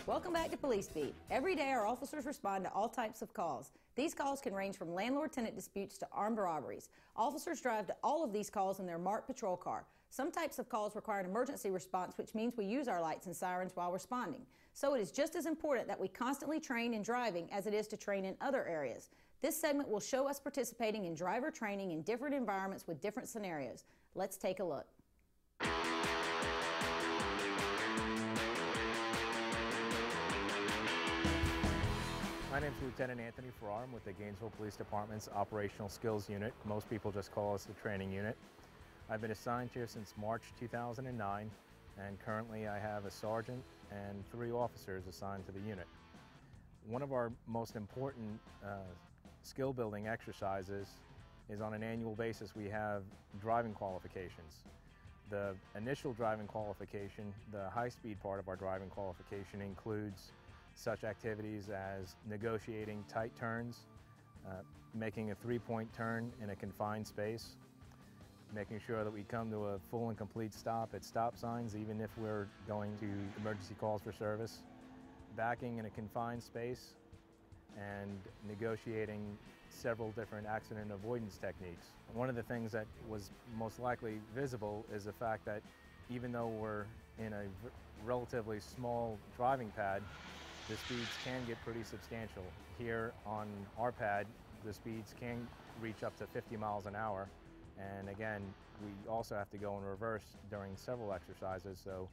Welcome back to Police Beat. Every day our officers respond to all types of calls. These calls can range from landlord-tenant disputes to armed robberies. Officers drive to all of these calls in their marked patrol car. Some types of calls require an emergency response, which means we use our lights and sirens while responding. So it is just as important that we constantly train in driving as it is to train in other areas. This segment will show us participating in driver training in different environments with different scenarios. Let's take a look. My name is Lieutenant Anthony Farrar. I'm with the Gainesville Police Department's Operational Skills Unit. Most people just call us the training unit. I've been assigned here since March 2009, and currently I have a sergeant and 3 officers assigned to the unit. One of our most important skill building exercises is on an annual basis we have driving qualifications. The initial driving qualification, the high-speed part of our driving qualification, includes such activities as negotiating tight turns, making a 3-point turn in a confined space, making sure that we come to a full and complete stop at stop signs even if we're going to emergency calls for service, backing in a confined space, and negotiating several different accident avoidance techniques. One of the things that was most likely visible is the fact that even though we're in a relatively small driving pad, the speeds can get pretty substantial. Here on our pad, the speeds can reach up to 50 miles an hour. And again, we also have to go in reverse during several exercises, so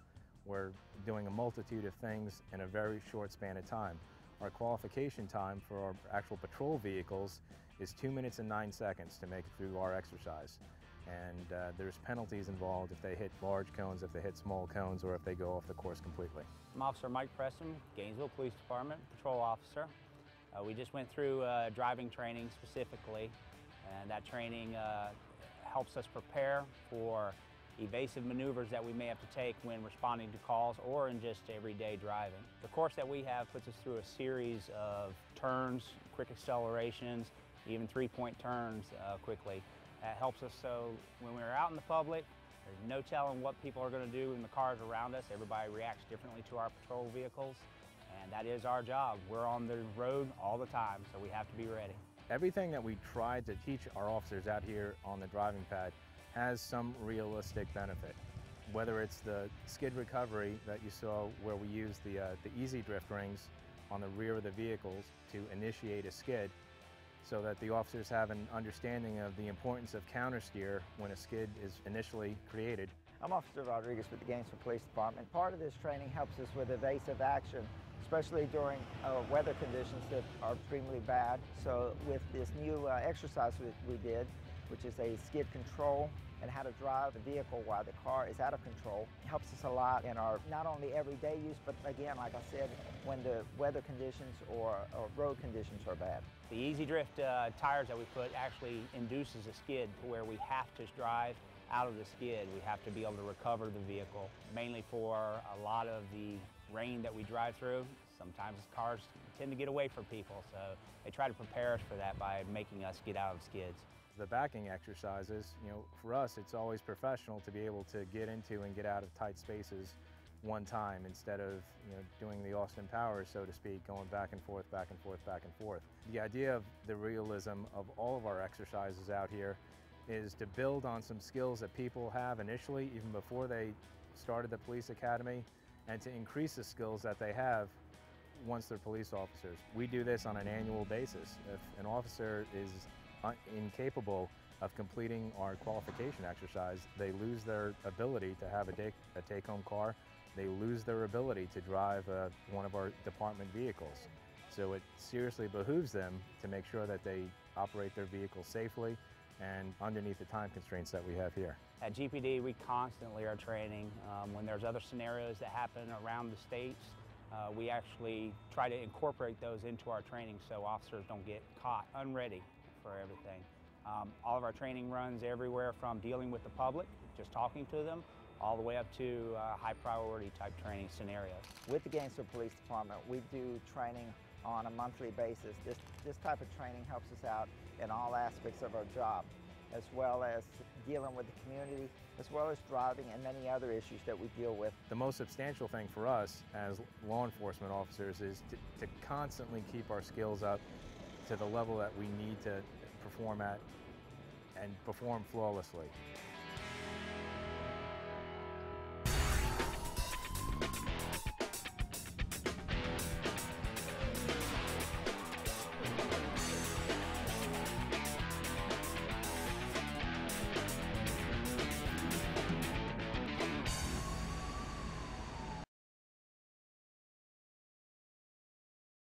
we're doing a multitude of things in a very short span of time. Our qualification time for our actual patrol vehicles is 2 minutes and 9 seconds to make it through our exercise. And there's penalties involved if they hit large cones, if they hit small cones, or if they go off the course completely. I'm Officer Mike Preston, Gainesville Police Department, patrol officer. We just went through driving training specifically, and that training helps us prepare for evasive maneuvers that we may have to take when responding to calls or in just everyday driving. The course that we have puts us through a series of turns, quick accelerations, even 3-point turns quickly. That helps us so when we're out in the public, there's no telling what people are going to do in the cars around us. Everybody reacts differently to our patrol vehicles, and that is our job. We're on the road all the time, so we have to be ready. Everything that we try to teach our officers out here on the driving pad has some realistic benefit. Whether it's the skid recovery that you saw where we use the easy drift rings on the rear of the vehicles to initiate a skid, so that the officers have an understanding of the importance of countersteer when a skid is initially created. I'm Officer Rodriguez with the Gainesville Police Department. Part of this training helps us with evasive action, especially during weather conditions that are extremely bad. So with this new exercise we did, which is a skid control and how to drive the vehicle while the car is out of control, it helps us a lot in our not only everyday use, but again, like I said, when the weather conditions or road conditions are bad. The Easy Drift tires that we put actually induces a skid to where we have to drive out of the skid. We have to be able to recover the vehicle, mainly for a lot of the rain that we drive through. Sometimes cars tend to get away from people, so they try to prepare us for that by making us get out of skids. The backing exercises, for us, it's always professional to be able to get into and get out of tight spaces one time instead of doing the Austin Powers, so to speak, going back and forth, back and forth, back and forth. The idea of the realism of all of our exercises out here is to build on some skills that people have initially, even before they started the police academy, and to increase the skills that they have once they're police officers. We do this on an annual basis. If an officer is incapable of completing our qualification exercise, they lose their ability to have a take-home car. They lose their ability to drive one of our department vehicles. So it seriously behooves them to make sure that they operate their vehicle safely and underneath the time constraints that we have here. At GPD, we constantly are training. When there's other scenarios that happen around the states, we actually try to incorporate those into our training so officers don't get caught unready for everything. All of our training runs everywhere from dealing with the public, just talking to them, all the way up to high priority type training scenarios. With the Gainesville Police Department, we do training on a monthly basis. This type of training helps us out in all aspects of our job, as well as dealing with the community, as well as driving and many other issues that we deal with. The most substantial thing for us as law enforcement officers is to constantly keep our skills up to the level that we need to perform at and perform flawlessly.